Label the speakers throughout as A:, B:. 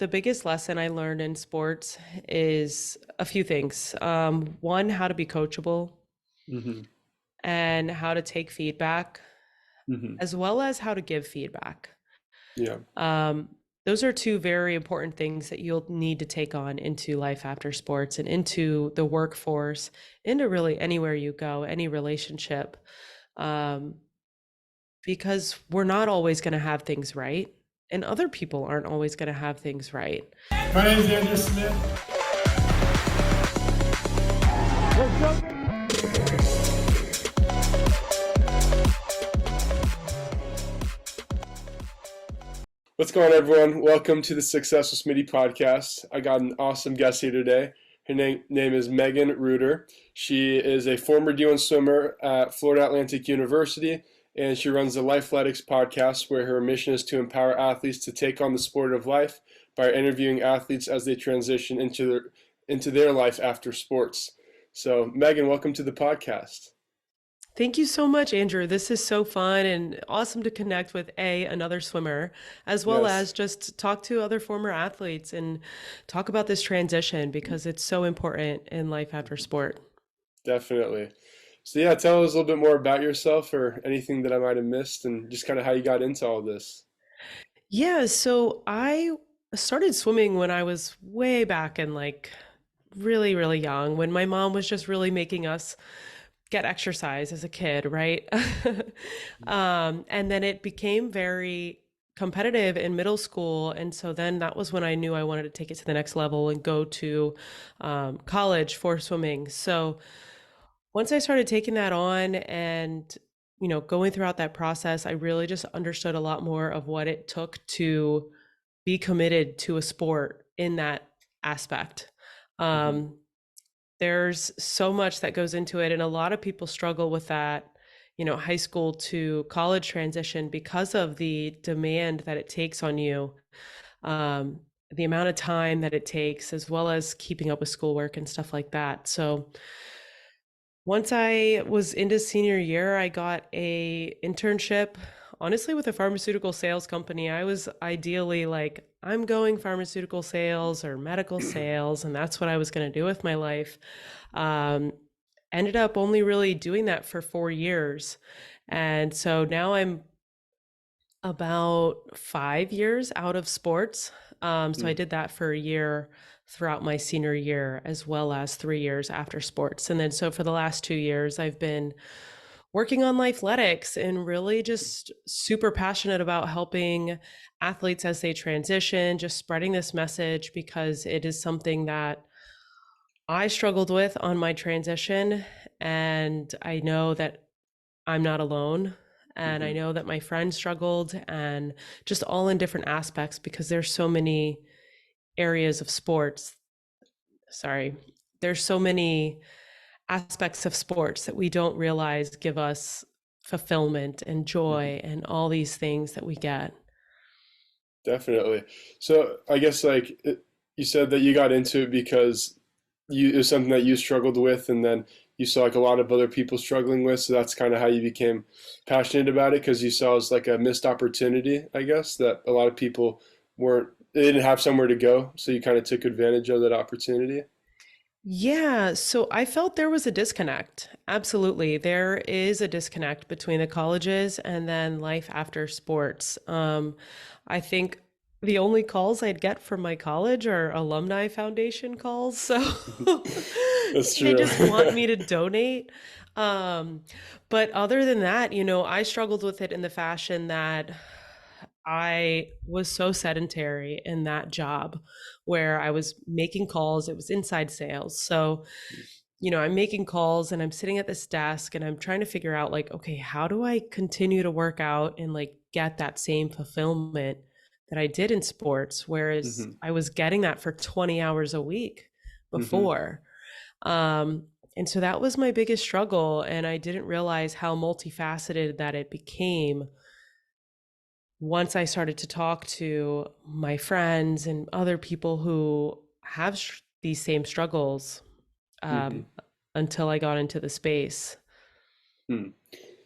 A: the biggest lesson I learned in sports is a few things. One, how to be coachable
B: Hmm.
A: and how to take feedback,
B: Hmm.
A: as well as how to give feedback.
B: Yeah,
A: Um, those are two very important things that you'll need to take on into life after sports and into the workforce, into really anywhere you go, any relationship, um, because we're not always going to have things right, and other people aren't always going to have things right.
C: My name is Andrew Smitte.
B: what's going on, everyone? Welcome to the Successful Smitte Podcast. I got an awesome guest here today. Her name is Megan Reuter. She is a former D1 swimmer at Florida Atlantic University, and she runs the Lifeletics Podcast, where her mission is to empower athletes to take on the sport of life by interviewing athletes as they transition into their life after sports. So, Megan, welcome to the podcast.
A: Thank you so much, Andrew. This is so fun and awesome to connect with another swimmer, as well
B: Yes,
A: as just talk to other former athletes and talk about this transition because it's so important in life after sport.
B: definitely. So yeah, tell us a little bit more about yourself or anything that I might have missed and just kind of how you got into all this.
A: Yeah, so I started swimming when I was way back in really, really young, when my mom was just really making us get exercise as a kid, right? And then it became very competitive in middle school. And so then that was when I knew I wanted to take it to the next level and go to college for swimming. So once I started taking that on and going throughout that process, I really just understood a lot more of what it took to be committed to a sport in that aspect.
B: Hmm.
A: Um, there's so much that goes into it, and a lot of people struggle with that, high school to college transition because of the demand that it takes on you, um, the amount of time that it takes, as well as keeping up with schoolwork and stuff like that. So once I was into senior year, I got a internship, honestly, with a pharmaceutical sales company. I was ideally like, I'm going pharmaceutical sales or medical sales, and that's what I was going to do with my life. Um, Ended up only really doing that for 4 years. And so now I'm about 5 years out of sports. So I did that for a year throughout my senior year, as well as 3 years after sports. And then so for the last 2 years, I've been working on Lifeletics and really just super passionate about helping athletes as they transition, just spreading this message because it is something that I struggled with on my transition. And I know that I'm not alone. And I
B: Hmm.
A: know that my friends struggled and just all in different aspects because there's so many areas of sports. Sorry. There's so many aspects of sports that we don't realize give us fulfillment and
B: Hmm.
A: joy and all these things that we get.
B: Definitely. So I guess you said that you got into it because it was something that you struggled with, and then you saw like a lot of other people struggling with. So that's kind of how you became passionate about it because you saw it as like a missed opportunity, I guess, that a lot of people they didn't have somewhere to go. So you kind of took advantage of that opportunity.
A: Yeah, so I felt there was a disconnect. Absolutely. There is a disconnect between the colleges and then life after sports. I think the only calls I'd get from my college are alumni foundation calls. So
B: That's
A: they
B: true.
A: just want me to donate. Um, but other than that, I struggled with it in the fashion that I was so sedentary in that job where I was making calls. It was inside sales. So, I'm making calls and I'm sitting at this desk and I'm trying to figure out, like, okay, how do I continue to work out and like get that same fulfillment that I did in sports, whereas
B: Hmm.
A: I was getting that for 20 hours a week
B: Hmm.
A: before. Um, and so that was my biggest struggle. And I didn't realize how multifaceted that it became once I started to talk to my friends and other people who have these same struggles,
B: Hmm.
A: um, until I got into the space.
B: Hmm.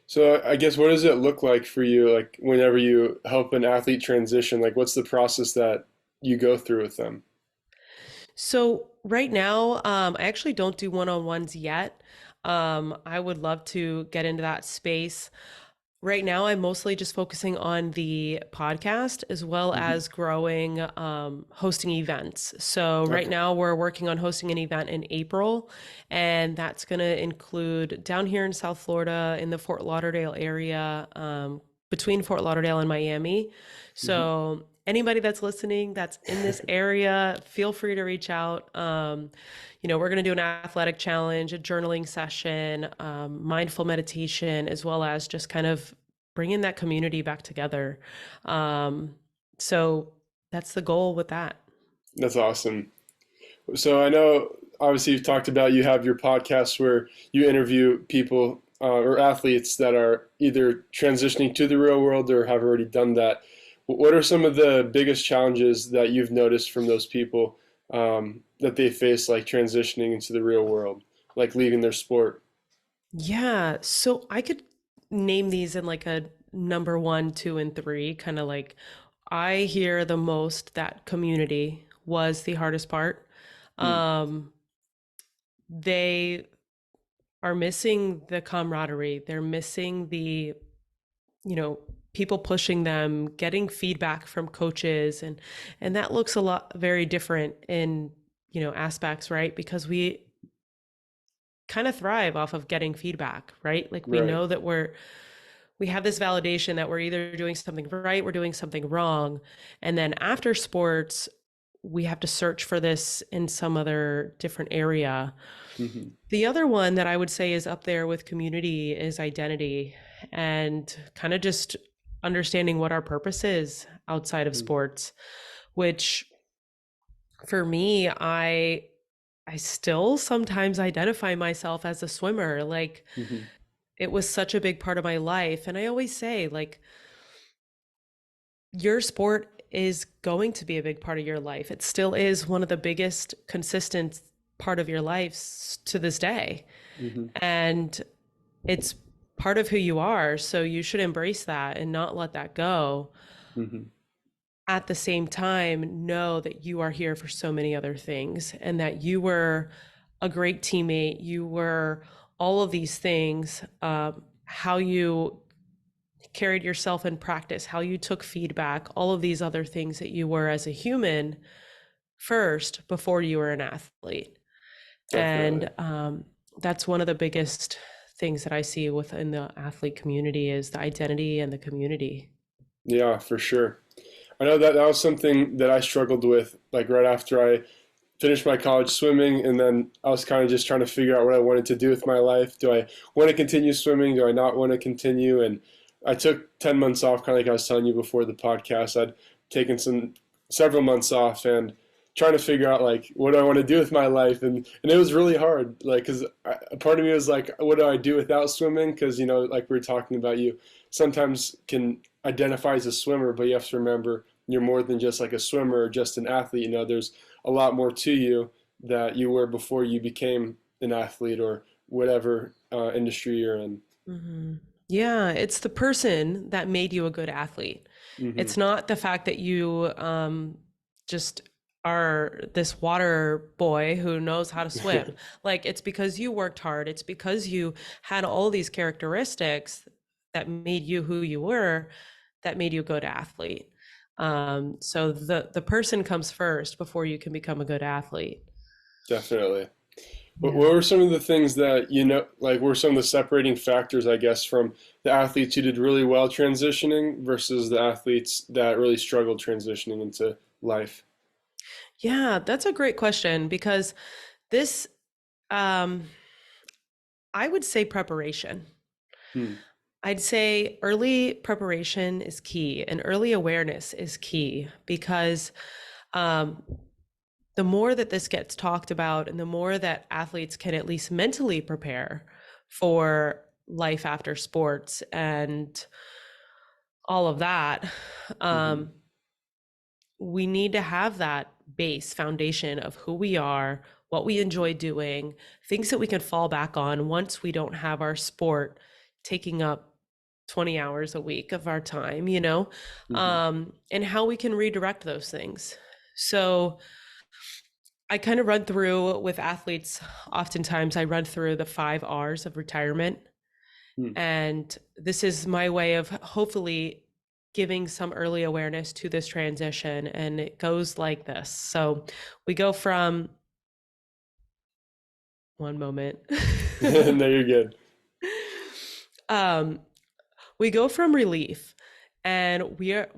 B: So I guess what does it look like for you, like whenever you help an athlete transition? Like, what's the process that you go through with them?
A: So right now, I actually don't do one-on-ones yet. I would love to get into that space. Right now, I'm mostly just focusing on the podcast as well
B: Hmm.
A: as growing, hosting events. So right
B: Okay.
A: now, we're working on hosting an event in April, and that's going to include down here in South Florida in the Fort Lauderdale area, between Fort Lauderdale and Miami.
B: Hmm.
A: So anybody that's listening that's in this area, feel free to reach out. We're going to do an athletic challenge, a journaling session, mindful meditation, as well as just kind of bringing that community back together. So that's the goal with that.
B: That's awesome. So I know obviously you've talked about you have your podcast where you interview people or athletes that are either transitioning to the real world or have already done that. What are some of the biggest challenges that you've noticed from those people that they face, like transitioning into the real world, like leaving their sport?
A: Yeah. So I could name these in like a number one, two, and three, kind of like I hear the most that community was the hardest part.
B: Hmm.
A: Um, they are missing the camaraderie. They're missing the, you know, people pushing them, getting feedback from coaches, and that looks a lot very different in, aspects, right? Because we kind of thrive off of getting feedback, right? Like we
B: Right.
A: know that we have this validation that we're either doing something right, we're doing something wrong. And then after sports, we have to search for this in some other different area.
B: Hmm.
A: The other one that I would say is up there with community is identity and kind of just understanding what our purpose is outside of sports, which for me, I still sometimes identify myself as a swimmer. Like
B: Hmm.
A: it was such a big part of my life. And I always say, like, your sport is going to be a big part of your life. It still is one of the biggest consistent part of your life to this day.
B: Hmm.
A: And it's part of who you are. So you should embrace that and not let that go.
B: Hmm.
A: At the same time, know that you are here for so many other things and that you were a great teammate. You were all of these things, how you carried yourself in practice, how you took feedback, all of these other things that you were as a human first before you were an athlete.
B: Definitely.
A: And that's one of the biggest things that I see within the athlete community is the identity and the community.
B: Yeah, for sure. I know that that was something that I struggled with, like right after I finished my college swimming, and then I was kind of just trying to figure out what I wanted to do with my life. Do I want to continue swimming? Do I not want to continue? And I took 10 months off, kind of like I was telling you before the podcast. I'd taken several months off and trying to figure out like what do I want to do with my life, and it was really hard, like because a part of me was like, what do I do without swimming? Because like we were talking about, you sometimes can identify as a swimmer, but you have to remember you're more than just like a swimmer or just an athlete. There's a lot more to you that you were before you became an athlete or whatever industry you're in.
A: Hmm. Yeah, it's the person that made you a good athlete.
B: Hmm.
A: It's not the fact that you just are this water boy who knows how to swim. Like it's because you worked hard. It's because you had all these characteristics that made you who you were, that made you a good athlete. So the person comes first before you can become a good athlete.
B: Definitely. What
A: Yeah.
B: were some of the things that, like, were some of the separating factors, I guess, from the athletes who did really well transitioning versus the athletes that really struggled transitioning into life?
A: Yeah, that's a great question because this, um, I would say preparation.
B: Hmm.
A: I'd say early preparation is key and early awareness is key because um, the more that this gets talked about and the more that athletes can at least mentally prepare for life after sports and all of that,
B: Hmm.
A: um, we need to have that base foundation of who we are, what we enjoy doing, things that we can fall back on once we don't have our sport taking up 20 hours a week of our time,
B: Hmm.
A: and how we can redirect those things. So I kind of run through with athletes, oftentimes I run through the 5 R's of retirement.
B: Hmm.
A: And this is my way of hopefully giving some early awareness to this transition. And it goes like this. So we go from one moment.
B: No, you're good.
A: um, we go from relief, and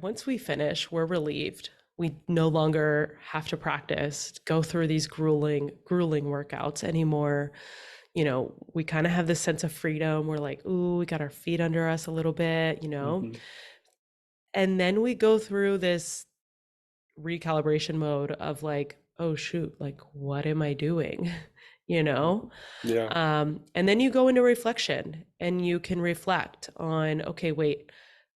A: once we finish, we're relieved. We no longer have to practice, go through these grueling workouts anymore. We kind of have this sense of freedom. We're like, ooh, we got our feet under us a little bit,
B: Hmm.
A: and then we go through this recalibration mode of like, oh shoot, like what am I doing? you know
B: Yeah.
A: and then you go into reflection, and you can reflect on, okay, wait,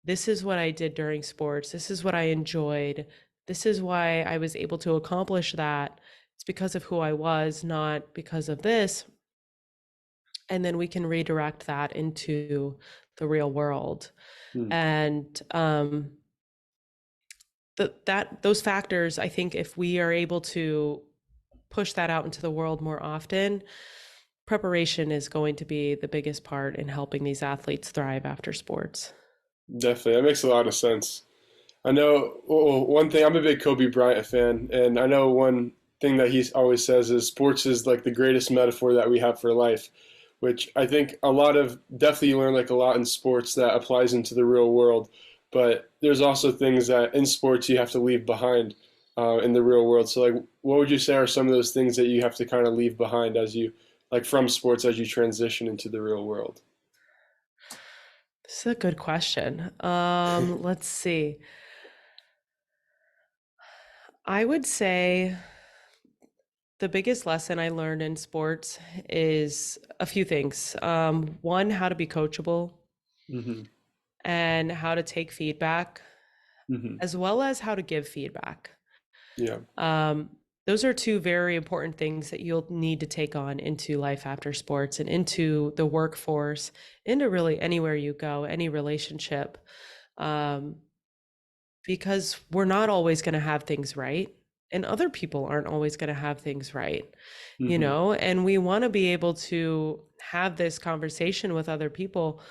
A: this is what I did during sports, this is what I enjoyed, this is why I was able to accomplish that. It's because of who I was, not because of this. And then we can redirect that into the real world.
B: Hmm.
A: And those factors, I think, if we are able to push that out into the world more often, preparation is going to be the biggest part in helping these athletes thrive after sports.
B: Definitely. That makes a lot of sense. I know, well, one thing, I'm a big Kobe Bryant fan, and I know one thing that he always says is sports is like the greatest metaphor that we have for life, which I think a lot of, definitely you learn like a lot in sports that applies into the real world, but there's also things that in sports you have to leave behind in the real world. So like, what would you say are some of those things that you have to kind of leave behind as you, like from sports as you transition into the real world?
A: This is a good question. Let's see. I would say the biggest lesson I learned in sports is a few things. One, how to be coachable
B: Hmm.
A: and how to take feedback,
B: Hmm.
A: as well as how to give feedback.
B: Yeah.
A: Um, those are two very important things that you'll need to take on into life after sports and into the workforce, into really anywhere you go, any relationship, um, because we're not always going to have things right. And other people aren't always going to have things right,
B: Hmm.
A: and we want to be able to have this conversation with other people.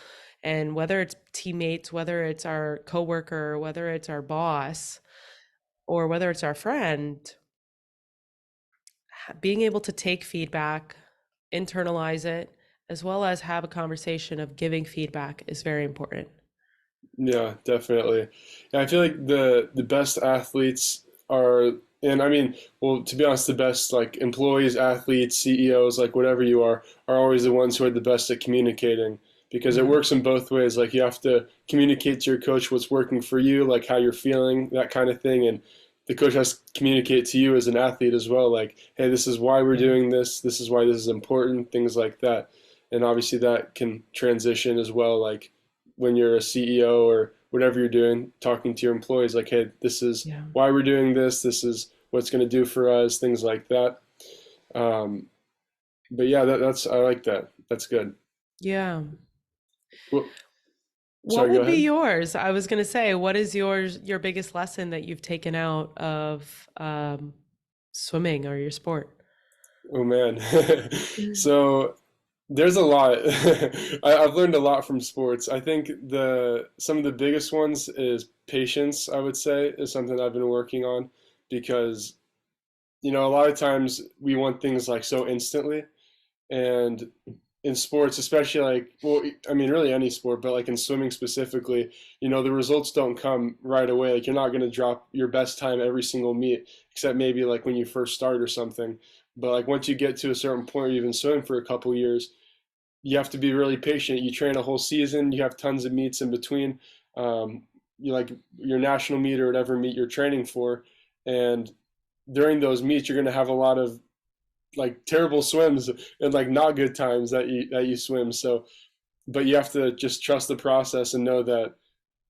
A: And whether it's teammates, whether it's our coworker, whether it's our boss, or whether it's our friend, being able to take feedback, internalize it, as well as have a conversation of giving feedback is very important.
B: Yeah, definitely. Yeah, I feel like the best athletes are, and I mean, well, to be honest, the best like employees, athletes, CEOs, like whatever you are always the ones who are the best at communicating because it
A: Yeah.
B: works in both ways. Like you have to communicate to your coach what's working for you, like how you're feeling, that kind of thing, and the coach has to communicate to you as an athlete as well, like, hey, this is why we're
A: Yeah.
B: doing this, this is why this is important, things like that. And obviously that can transition as well, like when you're a CEO or whatever you're doing, talking to your employees like, hey, this is
A: Yeah.
B: why we're doing this. This is what's going to do for us. Things like that. Um, but yeah, that's I like that. That's good.
A: Yeah.
B: Well,
A: What
B: sorry, go
A: would be
B: ahead.
A: yours? I was going to say, what is your biggest lesson that you've taken out of swimming or your sport?
B: Oh man.
A: Mm.
B: So there's a lot. I've learned a lot from sports. I think the some of the biggest ones is patience, I would say, is something I've been working on because a lot of times we want things like so instantly. And in sports, especially like, well, I mean, really any sport, but like in swimming specifically, the results don't come right away. Like you're not going to drop your best time every single meet, except maybe like when you first start or something. But like once you get to a certain point where you've been swimming for a couple years, you have to be really patient. You train a whole season, you have tons of meets in between. Um, you like your national meet or whatever meet you're training for. And during those meets, you're going to have a lot of like terrible swims and like not good times that you swim. So, but you have to just trust the process and know that,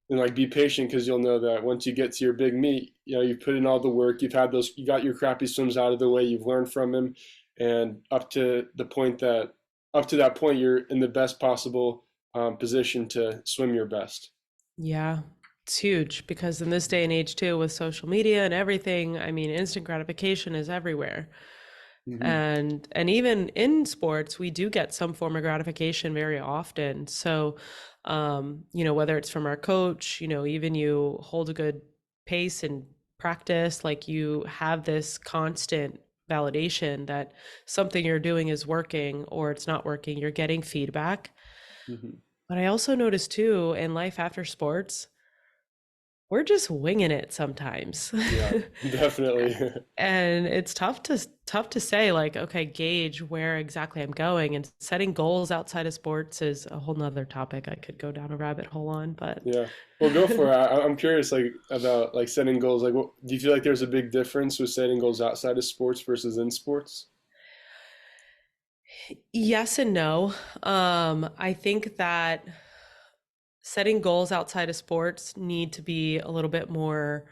B: and like be patient because you'll know that once you get to your big meet, you've put in all the work, you got your crappy swims out of the way, you've learned from him, and up to that point, you're in the best possible position to swim your best.
A: Yeah. It's huge because in this day and age too, with social media and everything, I mean, instant gratification is everywhere.
B: Hmm.
A: And even in sports, we do get some form of gratification very often. So, whether it's from our coach, even you hold a good pace and practice, like you have this constant validation that something you're doing is working or it's not working, you're getting feedback.
B: Hmm.
A: But I also notice too in life after sports, we're just winging it sometimes.
B: Yeah, definitely.
A: And it's tough to say like, okay, gauge where exactly I'm going, and setting goals outside of sports is a whole nother topic I could go down a rabbit hole on, but
B: Yeah. Well, go for it. I'm curious, like about like setting goals. Like, do you feel like there's a big difference with setting goals outside of sports versus in sports?
A: yes and no. I think that setting goals outside of sports need to be a little bit more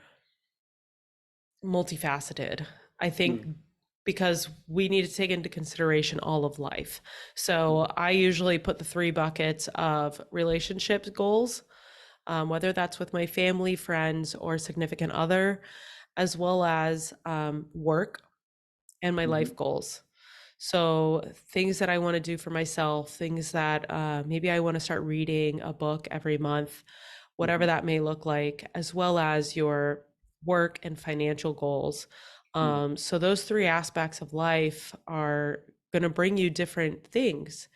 A: multifaceted. I think
B: Mm-hmm.
A: because we need to take into consideration all of life. So I usually put the three buckets of relationships goals, whether that's with my family, friends, or significant other, as well as work and my
B: Mm-hmm.
A: life goals. So things that I want to do for myself, things that maybe I want to start reading a book every month, whatever
B: Mm-hmm.
A: that may look like, as well as your work and financial goals. So those three aspects of life are going to bring you different things.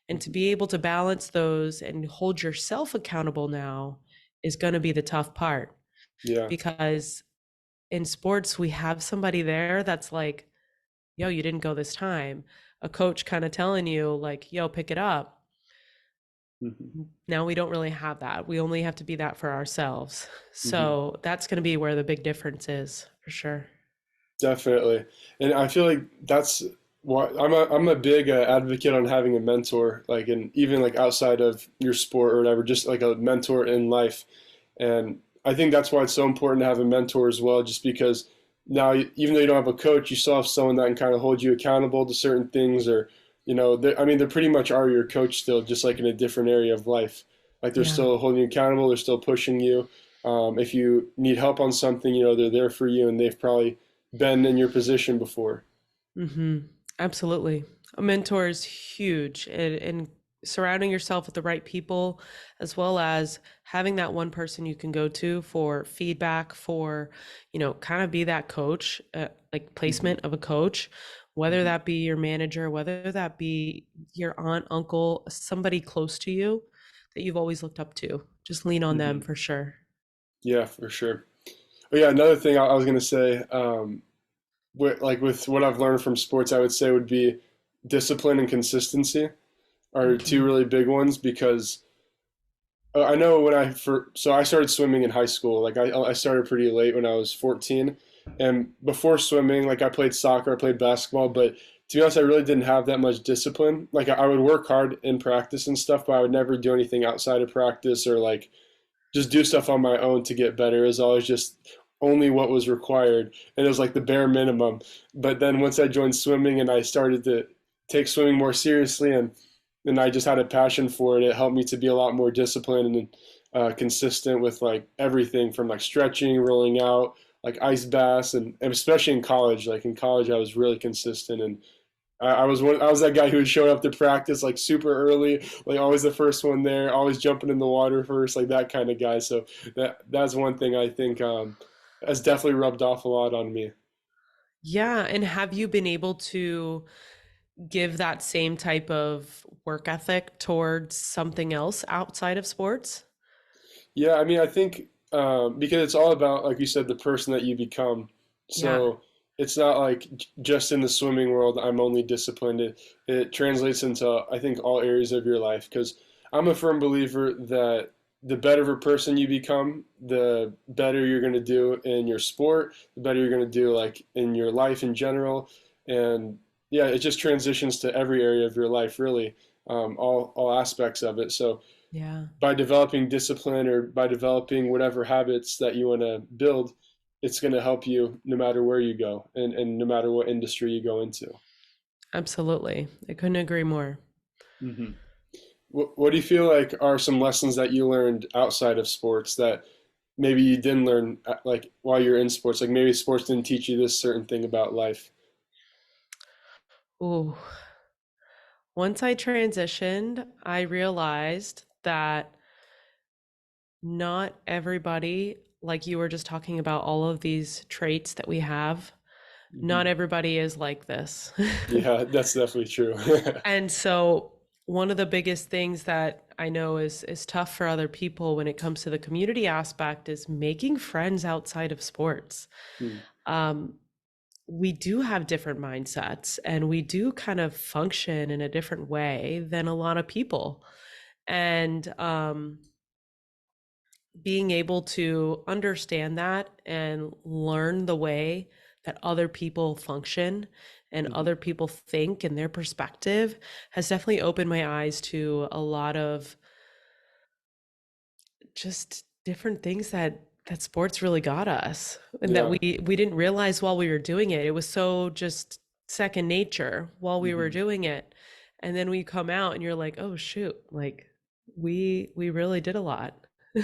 A: And to
B: Mm-hmm.
A: be able to balance those and hold yourself accountable now is going to be the tough part,
B: Yeah.
A: because in sports, we have somebody there that's like, yo, you didn't go this time. A coach kind of telling you, like, yo, pick it up.
B: Mm-hmm.
A: Now we don't really have that. We only have to be that for ourselves.
B: Mm-hmm.
A: So that's going to be where the big difference is for sure.
B: Definitely. And I feel like that's what I'm a big advocate on having a mentor, like, and even like outside of your sport or whatever, just like a mentor in life. And I think that's why it's so important to have a mentor as well, just because now, even though you don't have a coach, you still have someone that can kind of hold you accountable to certain things, or, I mean, they pretty much are your coach still, just like in a different area of life. Like they're
A: Yeah.
B: still holding you accountable, they're still pushing you. If you need help on something, they're there for you, and they've probably been in your position before.
A: Hmm. Absolutely. A mentor is huge, and surrounding yourself with the right people, as well as having that one person you can go to for feedback, for, kind of be that coach, like
B: Hmm.
A: placement of a coach, whether
B: Hmm.
A: that be your manager, whether that be your aunt, uncle, somebody close to you that you've always looked up to. Just lean on them
B: Hmm.
A: for sure.
B: Yeah, for sure. Oh yeah, another thing I was gonna say, with what I've learned from sports, I would say would be discipline and consistency are two
A: Hmm.
B: really big ones because I know so I started swimming in high school. Like I started pretty late when I was 14, and before swimming, like I played soccer, I played basketball, but to be honest, I really didn't have that much discipline. Like I would work hard in practice and stuff, but I would never do anything outside of practice or like just do stuff on my own to get better. It was always just only what was required, and it was like the bare minimum. But then once I joined swimming and I started to take swimming more seriously, and I just had a passion for it, it helped me to be a lot more disciplined and consistent with like everything from like stretching, rolling out, like ice baths, and especially in college. Like in college, I was really consistent, and I was that guy who would show up to practice like super early, like always the first one there, always jumping in the water first, like that kind of guy. So that's one thing I think has definitely rubbed off a lot on me.
A: Yeah. And have you been able to give that same type of work ethic towards something else outside of sports?
B: Yeah, I mean, I think because it's all about, like you said, the person that you become.
A: Yeah.
B: So it's not like just in the swimming world, I'm only disciplined. It translates into, I think, all areas of your life. Because I'm a firm believer that the better of a person you become, the better you're going to do in your sport, the better you're going to do like in your life in general. And yeah, it just transitions to every area of your life, really, all aspects of it. So
A: Yeah.
B: by developing discipline or by developing whatever habits that you want to build, it's going to help you no matter where you go and no matter what industry you go into.
A: Absolutely. I couldn't agree more.
B: Hmm. What do you feel like are some lessons that you learned outside of sports that maybe you didn't learn like while you're in sports? Like maybe sports didn't teach you this certain thing about life.
A: Ooh, once I transitioned, I realized that not everybody, like you were just talking about all of these traits that we have,
B: Hmm.
A: not everybody is like this.
B: Yeah, that's definitely true.
A: And so one of the biggest things that I know is tough for other people when it comes to the community aspect is making friends outside of sports.
B: Hmm.
A: Um, we do have different mindsets and we do kind of function in a different way than a lot of people. And being able to understand that and learn the way that other people function and
B: Hmm.
A: other people think and their perspective has definitely opened my eyes to a lot of just different things that sports really got us and that
B: Yeah.
A: we didn't realize while we were doing it. It was so just second nature while we were
B: Hmm.
A: doing it. And then we come out and you're like, "Oh shoot, like we really did a lot."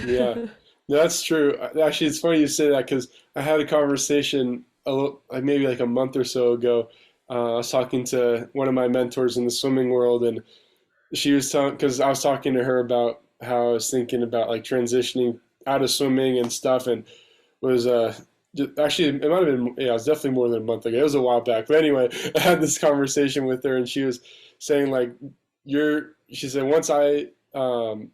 B: Yeah, no, that's true. Actually, it's funny you say that because I had a conversation like maybe like a month or so ago. I was talking to one of my mentors in the swimming world, and she was telling because I was talking to her about how I was thinking about like transitioning out of swimming and stuff, and was actually it might have been, yeah, it was definitely more than a month ago. It was a while back, but anyway, I had this conversation with her, and she was saying like she said once I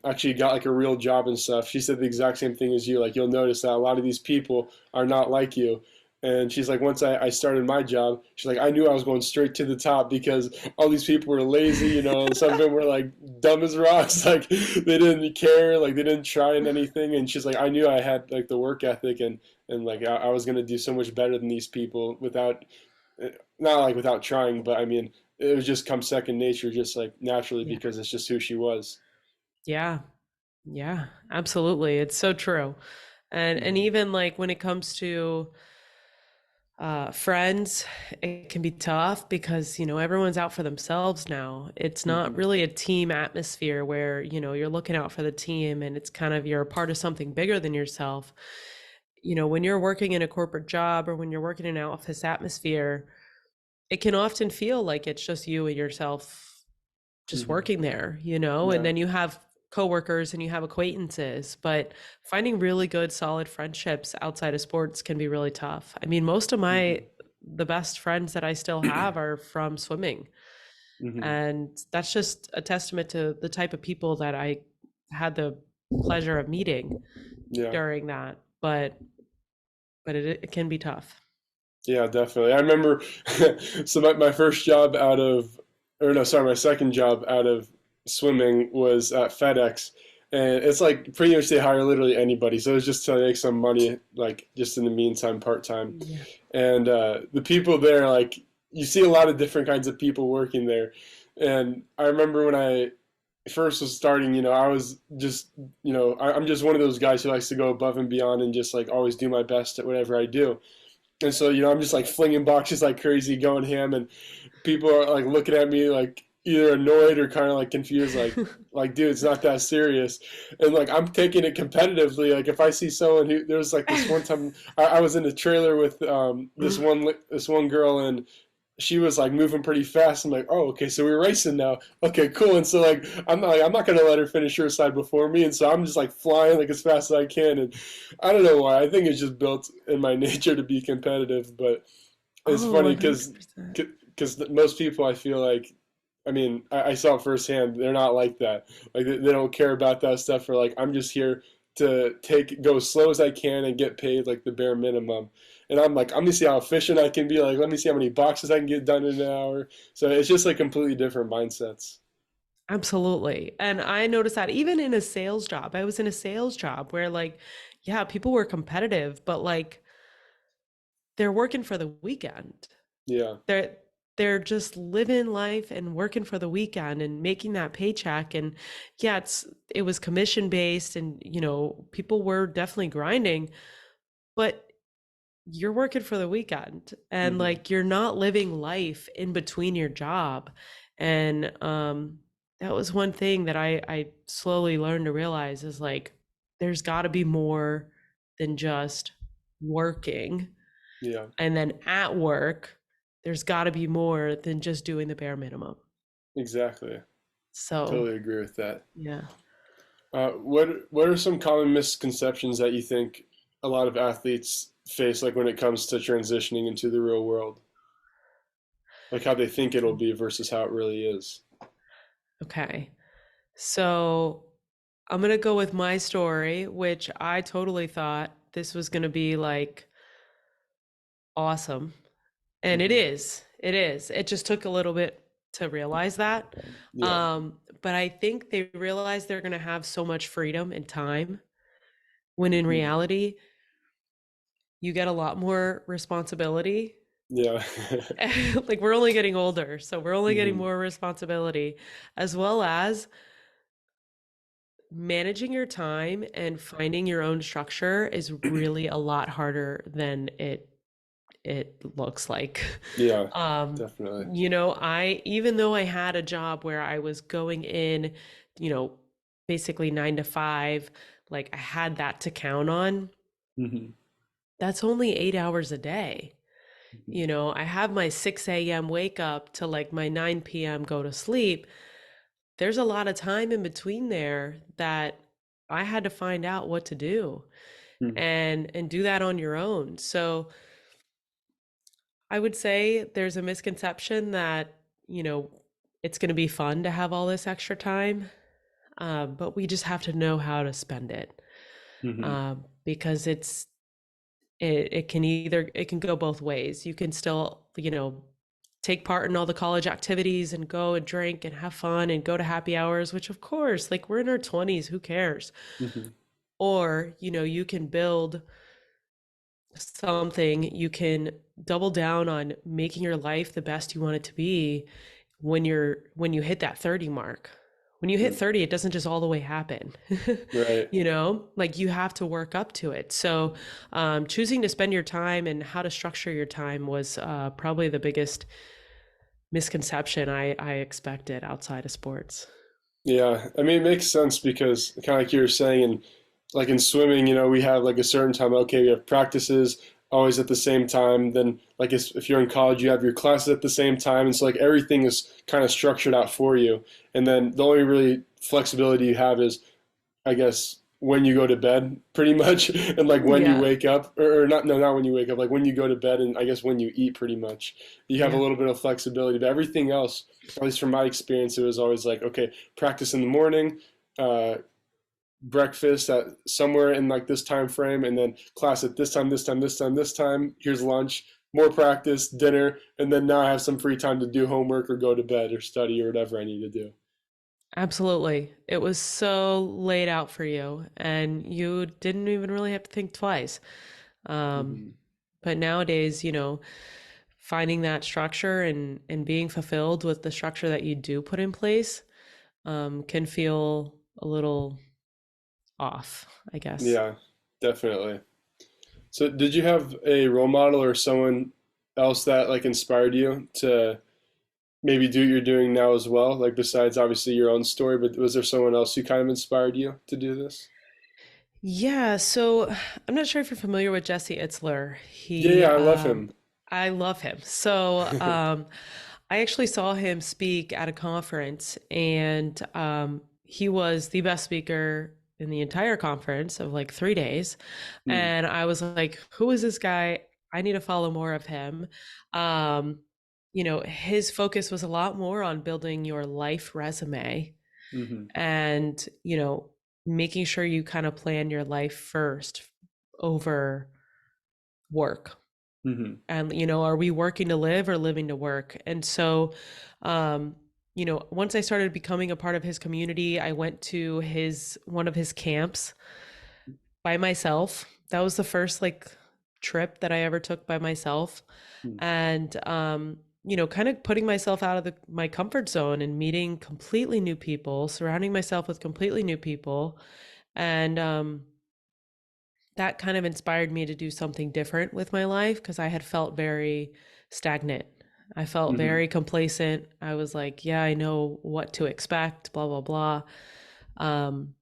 B: actually got like a real job and stuff, she said the exact same thing as you. Like you'll notice that a lot of these people are not like you. And she's like, once I started my job, she's like, I knew I was going straight to the top because all these people were lazy, and some of them were like dumb as rocks. Like they didn't care, like they didn't try in anything. And she's like, I knew I had like the work ethic and like I was gonna do so much better than these people without, not like without trying, but I mean, it would just come second nature, just like naturally
A: Yeah.
B: because it's just who she was.
A: Yeah. Yeah, absolutely. It's so true. And
B: Hmm.
A: even like when it comes to friends, it can be tough because, everyone's out for themselves now. It's not
B: Hmm.
A: really a team atmosphere where, you're looking out for the team and it's kind of you're a part of something bigger than yourself. When you're working in a corporate job or when you're working in an office atmosphere, it can often feel like it's just you and yourself just
B: Hmm.
A: working there, and
B: Yeah.
A: then you have coworkers and you have acquaintances, but finding really good solid friendships outside of sports can be really tough. I mean, most of
B: Hmm.
A: the best friends that I still have are from swimming.
B: Hmm.
A: And that's just a testament to the type of people that I had the pleasure of meeting
B: Yeah.
A: during that. But it can be tough.
B: Yeah, definitely. I remember, so my first job out of, or no, sorry, my second job out of swimming was at FedEx. And it's like pretty much they hire literally anybody. So it's just to make some money, like just in the meantime, part time.
A: Yeah.
B: And the people there, like, you see a lot of different kinds of people working there. And I remember when I first was starting, I was just, I'm just one of those guys who likes to go above and beyond and just like always do my best at whatever I do. And so, I'm just like flinging boxes like crazy, going ham, and people are like looking at me like either annoyed or kind of like confused, like, dude, it's not that serious. And like I'm taking it competitively. Like if I see someone who there's like this one time I was in a trailer with this one girl, and she was like moving pretty fast. I'm like, oh, okay, so we're racing now. Okay, cool. And so like I'm not gonna let her finish her side before me, and so I'm just like flying like as fast as I can. And I don't know why. I think it's just built in my nature to be competitive. But it's
A: Oh,
B: funny because
A: 100%.
B: because most people I feel like. I mean, I saw it firsthand. They're not like that. Like they don't care about that stuff. Or like I'm just here to go as slow as I can and get paid like the bare minimum. And I'm like, I'm gonna see how efficient I can be. Like, let me see how many boxes I can get done in an hour. So it's just like completely different mindsets.
A: Absolutely. And I noticed that even in a sales job. I was in a sales job where like, yeah, people were competitive, but like they're working for the weekend.
B: Yeah.
A: They're they're just living life and working for the weekend and making that paycheck. And yeah, it was commission based and people were definitely grinding, but you're working for the weekend and
B: Hmm.
A: like you're not living life in between your job. And that was one thing that I slowly learned to realize is like there's got to be more than just working.
B: Yeah,
A: And then at work, there's got to be more than just doing the bare minimum.
B: exactly.
A: So,
B: Totally agree with that.
A: yeah.
B: What are some common misconceptions that you think a lot of athletes face, like when it comes to transitioning into the real world, like how they think it'll be versus how it really is?
A: Okay. So, I'm going to go with my story, which I totally thought this was going to be like awesome. And it
B: Hmm.
A: is. It is. It just took a little bit to realize that.
B: Yeah.
A: But I think they realize they're going to have so much freedom and time when in
B: Hmm.
A: reality, you get a lot more responsibility.
B: Yeah.
A: Like we're only getting older, so we're only getting
B: Hmm.
A: more responsibility, as well as managing your time and finding your own structure is really a lot harder than it looks like.
B: Yeah,
A: Um,
B: definitely.
A: I even though I had a job where I was going in, you know, basically 9 to 5, like I had that to count on.
B: Hmm.
A: That's only 8 hours a day.
B: Hmm.
A: I have my 6 a.m. wake up to like my 9 p.m. go to sleep. There's a lot of time in between there that I had to find out what to do and do that on your own. So I would say there's a misconception that, you know, it's going to be fun to have all this extra time, but we just have to know how to spend it,
B: Hmm.
A: because it can go both ways. You can still, take part in all the college activities and go and drink and have fun and go to happy hours, which of course, like we're in our 20s, who cares?
B: Hmm.
A: Or, you can build something, you can double down on making your life the best you want it to be when you hit that 30 mark. When you hit 30, it doesn't just all the way happen.
B: Right.
A: Like you have to work up to it. So choosing to spend your time and how to structure your time was probably the biggest misconception I expected outside of sports.
B: Yeah, I mean, it makes sense because kind of like you were saying, and like in swimming, we have like a certain time. Okay, we have practices always at the same time. Then, like if you're in college, you have your classes at the same time, and so like everything is kind of structured out for you. And then the only really flexibility you have is, I guess, when you go to bed, pretty much, and like when you
A: Yeah,
B: wake up, or not, no, not when you wake up, like when you go to bed, and I guess when you eat, pretty much, you have a
A: yeah,
B: little bit of flexibility. But everything else, at least from my experience, it was always like, okay, practice in the morning, uh, breakfast at somewhere in like this time frame, and then class at this time, this time, this time, this time. Here's lunch, more practice, dinner, and then now I have some free time to do homework or go to bed or study or whatever I need to do.
A: absolutely. It was so laid out for you, and you didn't even really have to think twice. Um,
B: Hmm.
A: but nowadays, finding that structure and being fulfilled with the structure that you do put in place, can feel a little off, I guess.
B: Yeah, definitely. So, did you have a role model or someone else that like inspired you to maybe do what you're doing now as well? Like besides obviously your own story, but was there someone else who kind of inspired you to do this?
A: Yeah, so I'm not sure if you're familiar with Jesse Itzler.
B: Yeah, yeah, I love him.
A: I love him. So, I actually saw him speak at a conference, and he was the best speaker in the entire conference of like 3 days.
B: Hmm.
A: And I was like, who is this guy? I need to follow more of him. Um, his focus was a lot more on building your life resume
B: Hmm.
A: and, making sure you kind of plan your life first over work.
B: Hmm.
A: And, are we working to live or living to work? And so, um, once I started becoming a part of his community, I went to one of his camps by myself. That was the first like trip that I ever took by myself. And, kind of putting myself out of my comfort zone and meeting completely new people, surrounding myself with completely new people. And, that kind of inspired me to do something different with my life because I had felt very stagnant. I felt
B: Hmm.
A: very complacent. I was like, yeah, I know what to expect, blah, blah, blah. Um,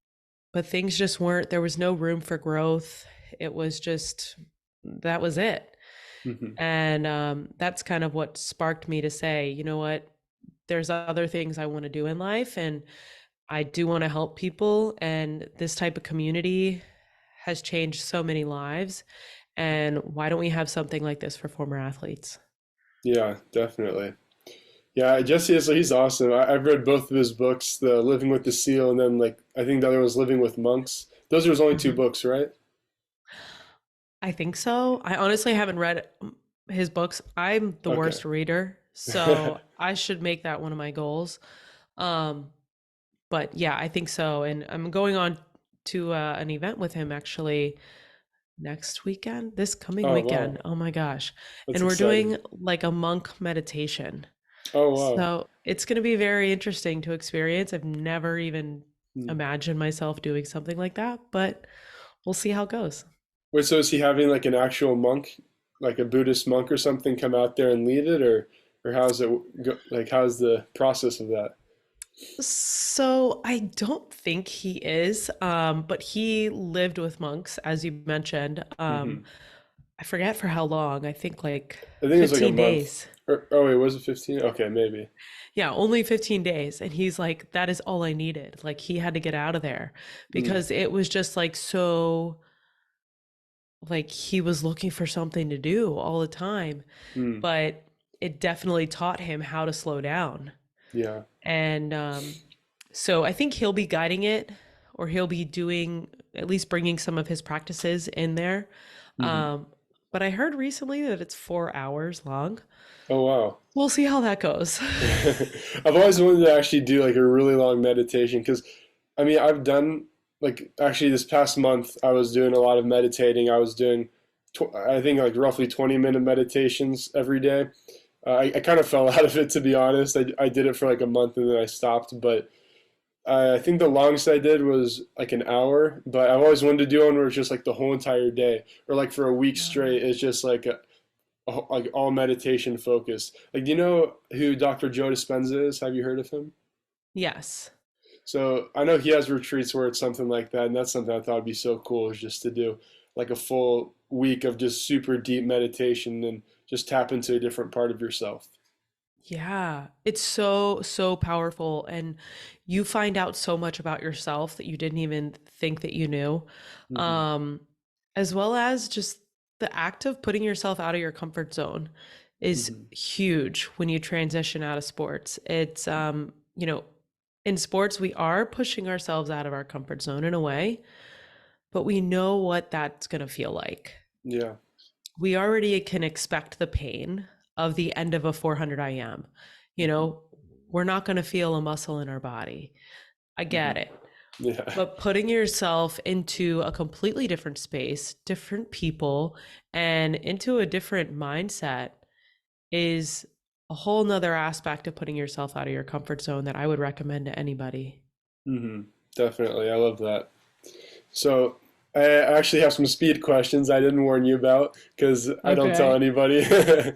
A: but things just weren't, there was no room for growth. It was just, that was it.
B: Hmm.
A: And that's kind of what sparked me to say, you know what, there's other things I want to do in life, and I do want to help people. And this type of community has changed so many lives. And why don't we have something like this for former athletes?
B: Yeah, definitely. Yeah, Jesse is he's awesome. I've read both of his books, the Living with the Seal, and then like I think the other was Living with Monks. Those are his only two
A: Mhm.
B: books, right?
A: I think so. I honestly haven't read his books. I'm the
B: Okay.
A: worst reader, so I should make that one of my goals. Um, but yeah, I think so. And I'm going on to an event with him actually next weekend, this coming
B: Oh
A: weekend.
B: wow,
A: Oh my gosh.
B: that's
A: And we're
B: exciting.
A: doing like a monk meditation.
B: Oh wow.
A: So it's going to be very interesting to experience. I've never even
B: Hmm.
A: imagined myself doing something like that, but we'll see how it goes.
B: Wait, so is he having like an actual monk, like a Buddhist monk or something, come out there and lead it, or how's it go, like how's the process of that?
A: So I don't think he is, but he lived with monks, as you mentioned.
B: Hmm.
A: I forget for how long. I think like
B: I think it was like a
A: 15
B: month.
A: days.
B: Oh wait, was it 15? Okay, maybe.
A: Yeah, only 15 days. And he's like, that is all I needed. Like he had to get out of there
B: Mm,
A: because it was just like so, like he was looking for something to do all the time.
B: mm,
A: But it definitely taught him how to slow down.
B: yeah.
A: And so I think he'll be guiding it, or he'll be doing, at least bringing some of his practices in there.
B: Hmm.
A: Um, but I heard recently that it's 4 hours long.
B: Oh wow.
A: We'll see how that goes.
B: I've always wanted to actually do like a really long meditation because I mean I've done like actually this past month I was doing a lot of meditating. I was doing I think like roughly 20-minute meditations every day. I kind of fell out of it to be honest. I did it for like a month and then I stopped. But I think the longest I did was like an hour. But I've always wanted to do one where it's just like the whole entire day or like for a week
A: Wow.
B: straight. It's just like like all meditation focused. Like, do you know who Dr. Joe Dispenza is? Have you heard of him?
A: Yes.
B: So I know he has retreats where it's something like that, and that's something I thought would be so cool is just to do like a full week of just super deep meditation and just tap into a different part of yourself.
A: Yeah. It's so, so powerful. And you find out so much about yourself that you didn't even think that you knew.
B: Hmm.
A: Um, as well as just the act of putting yourself out of your comfort zone is
B: Hmm.
A: huge when you transition out of sports. It's, in sports, we are pushing ourselves out of our comfort zone in a way, but we know what that's going to feel like.
B: Yeah.
A: We already can expect the pain of the end of a 400 IM. You
B: Hmm.
A: know, we're not going to feel a muscle in our body. I
B: Hmm.
A: get it.
B: Yeah.
A: But putting yourself into a completely different space, different people, and into a different mindset is a whole nother aspect of putting yourself out of your comfort zone that I would recommend to anybody.
B: Hmm. Definitely. I love that. So I actually have some speed questions I didn't warn you about because I don't tell
A: Okay.
B: anybody. I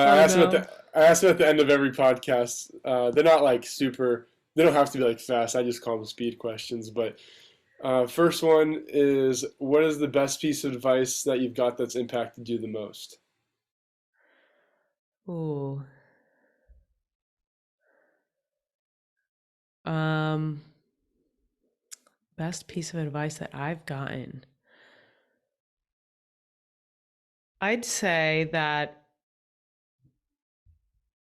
A: Oh
B: ask them at
A: no.
B: I ask them at the end of every podcast. They're not like super. They don't have to be like fast. I just call them speed questions. But first one is, what is the best piece of advice that you've got that's impacted you the most?
A: Ooh. Um, Best piece of advice that I've gotten. I'd say that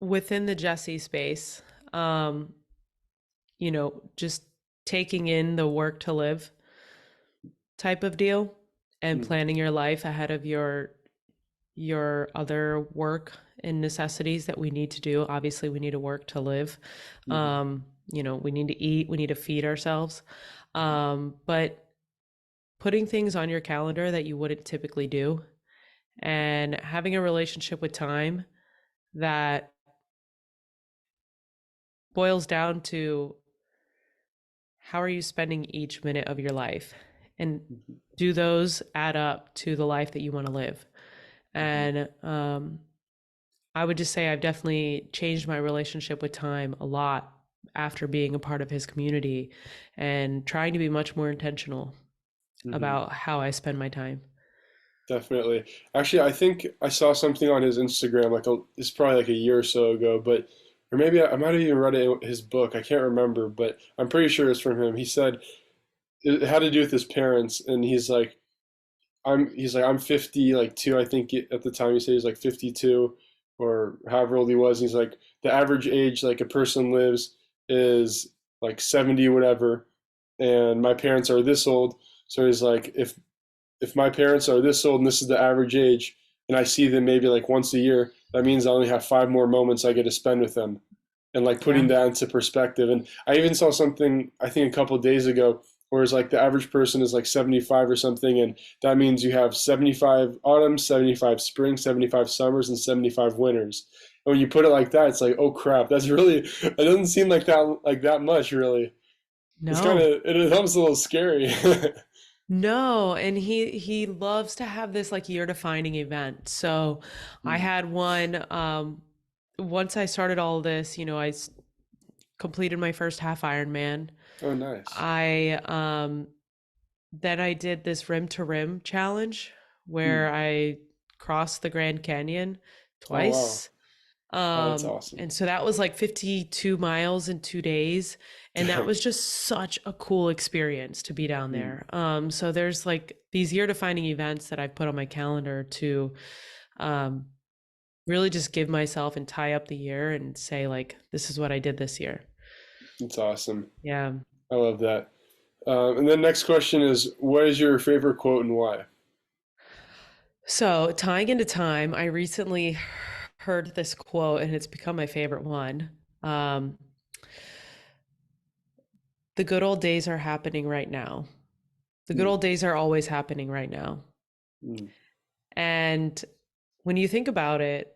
A: within the Jesse space, um, just taking in the work to live type of deal and
B: Mm,
A: planning your life ahead of your other work and necessities that we need to do. Obviously, we need to work to live.
B: mhm,
A: We need to eat, we need to feed ourselves. But putting things on your calendar that you wouldn't typically do and having a relationship with time that boils down to how are you spending each minute of your life, and
B: mhm,
A: do those add up to the life that you want to live?
B: mhm,
A: And I would just say I've definitely changed my relationship with time a lot after being a part of his community and trying to be much more intentional
B: mhm.
A: about how I spend my time.
B: Definitely. Actually, I think I saw something on his Instagram, it's probably like a year or so ago, but or maybe I might have even read it in his book. I can't remember, but I'm pretty sure it's from him. He said it had to do with his parents, and I'm 50, like two, I think at the time he said he's like 52 or however old he was. He's like the average age like a person lives is like 70 whatever, and my parents are this old. So he's like, if my parents are this old and this is the average age, and I see them maybe like once a year, that means I only have 5 more moments I get to spend with them. And like putting
A: Yeah.
B: that into perspective. And I even saw something, I think a couple of days ago, where it's like the average person is like 75 or something, and that means you have 75 autumns, 75 springs, 75 summers, and 75 winters. And when you put it like that, it's like, oh crap, that's really, it doesn't seem like that much really. It's kind
A: No.
B: of, it becomes a little scary.
A: No, and he loves to have this like year defining event. So I
B: Hmm.
A: had one once I started all this, completed my first half Ironman.
B: Oh, nice.
A: I then I did this rim to rim challenge
B: Hmm.
A: where I crossed the Grand Canyon
B: Oh, wow.
A: twice.
B: Oh, that's awesome.
A: And so that was like 52 miles in 2 days. And that
B: Dang.
A: was just such a cool experience to be down
B: Hmm.
A: there. So there's like these year defining events that I've put on my calendar to um, really just give myself and tie up the year and say, like, this is what I did this year.
B: That's awesome.
A: Yeah.
B: I love that. And then next question is, what is your favorite quote and why?
A: So tying into time, I recently heard this quote and it's become my favorite one. Um, the good old days are happening right now. The good
B: Hmm.
A: old days are always happening right now.
B: Hmm.
A: And when you think about it,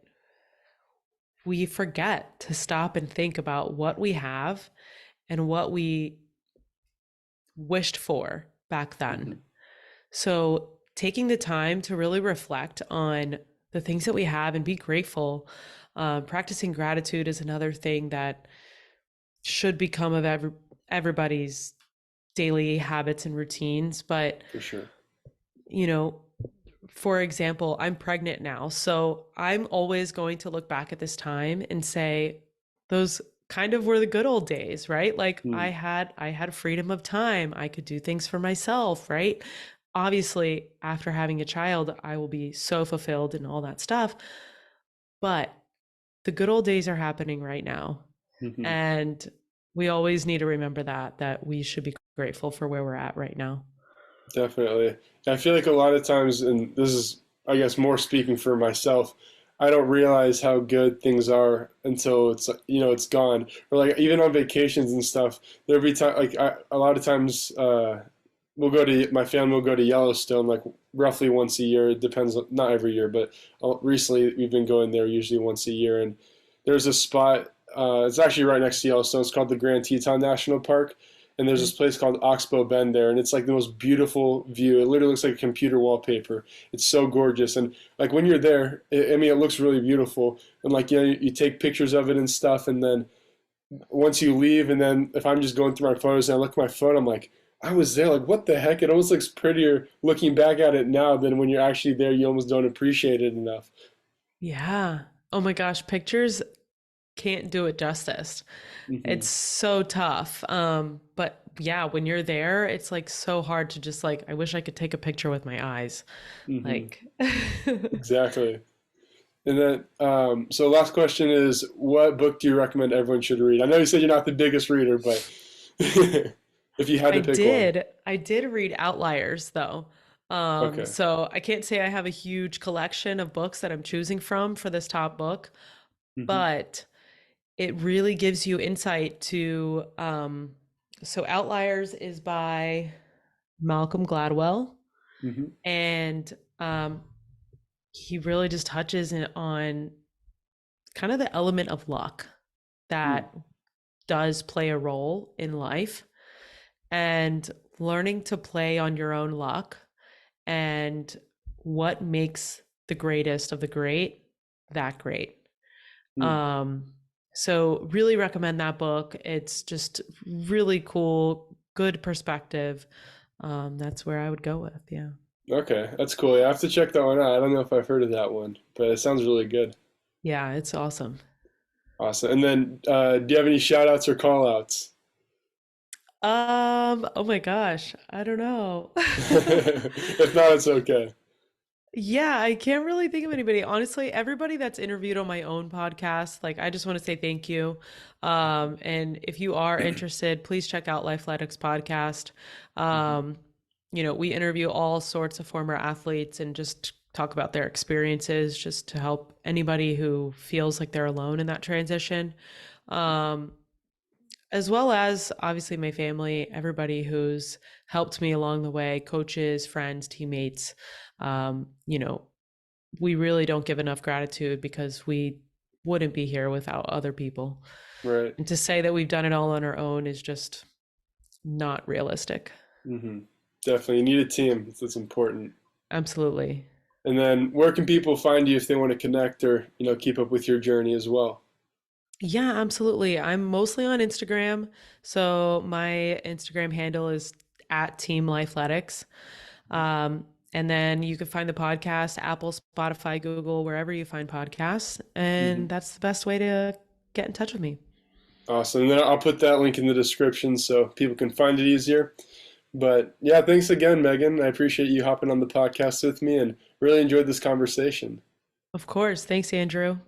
A: we forget to stop and think about what we have and what we wished for back then.
B: Hmm.
A: So, taking the time to really reflect on the things that we have and be grateful. Practicing gratitude is another thing that should become of everybody's daily habits and routines. But,
B: For sure.
A: you know, for example, I'm pregnant now. So I'm always going to look back at this time and say, those kind of were the good old days, right? Like
B: Hmm.
A: I had freedom of time. I could do things for myself, right? Obviously, after having a child, I will be so fulfilled and all that stuff. But the good old days are happening right now.
B: Hmm.
A: And we always need to remember that we should be grateful for where we're at right now.
B: Definitely. I feel like a lot of times, and this is, I guess, more speaking for myself, I don't realize how good things are until it's gone. Or like even on vacations and stuff, there'll be time a lot of times my family will go to Yellowstone like roughly once a year. It depends, not every year, but recently we've been going there usually once a year. And there's a spot. It's actually right next to Yellowstone. It's called the Grand Teton National Park, and there's this place called Oxbow Bend there, and it's like the most beautiful view. It literally looks like a computer wallpaper. It's so gorgeous, and like when you're there, I mean, it looks really beautiful, and like you take pictures of it and stuff, and then once you leave, and then if I'm just going through my photos and I look at my phone, I'm like, I was there. Like, what the heck? It almost looks prettier looking back at it now than when you're actually there. You almost don't appreciate it enough.
A: Yeah. Oh my gosh, pictures can't do it justice.
B: Hmm.
A: It's so tough. But yeah, when you're there, it's like so hard to just like, I wish I could take a picture with my eyes.
B: Hmm.
A: Like,
B: Exactly. And then, so last question is, what book do you recommend everyone should read? I know you said you're not the biggest reader, but if you had to pick one.
A: I did read Outliers though.
B: Okay.
A: So I can't say I have a huge collection of books that I'm choosing from for this top book,
B: Hmm.
A: but it really gives you insight to, so Outliers is by Malcolm Gladwell,
B: Hmm.
A: and he really just touches on kind of the element of luck
B: Mm.
A: that does play a role in life and learning to play on your own luck and what makes the greatest of the great that great.
B: Mm.
A: Um, so really recommend that book. It's just really cool, good perspective. That's where I would go with. Yeah.
B: Okay, that's cool. Yeah, I have to check that one out. I don't know if I've heard of that one, but it sounds really good.
A: Yeah, it's awesome.
B: Awesome. And then, do you have any shout outs or call outs?
A: Oh my gosh, I don't know.
B: If not, it's okay.
A: Yeah, I can't really think of anybody. Honestly, everybody that's interviewed on my own podcast, like I just want to say thank you. And if you are interested, please check out Lifeletics Podcast.
B: Mhm.
A: Um, we interview all sorts of former athletes and just talk about their experiences just to help anybody who feels like they're alone in that transition. Um, as well as obviously my family, everybody who's helped me along the way, coaches, friends, teammates. Um, you know, we really don't give enough gratitude because we wouldn't be here without other people.
B: Right.
A: And to say that we've done it all on our own is just not realistic.
B: Hmm. Definitely. You need a team. That's important.
A: Absolutely.
B: And then where can people find you if they want to connect or, keep up with your journey as well?
A: Yeah, absolutely. I'm mostly on Instagram. So my Instagram handle is at Team Lifeletics. Um, and then you can find the podcast, Apple, Spotify, Google, wherever you find podcasts.
B: Hmm.
A: And that's the best way to get in touch with me.
B: Awesome. And then I'll put that link in the description so people can find it easier. But yeah, thanks again, Megan. I appreciate you hopping on the podcast with me and really enjoyed this conversation.
A: Of course. Thanks, Andrew.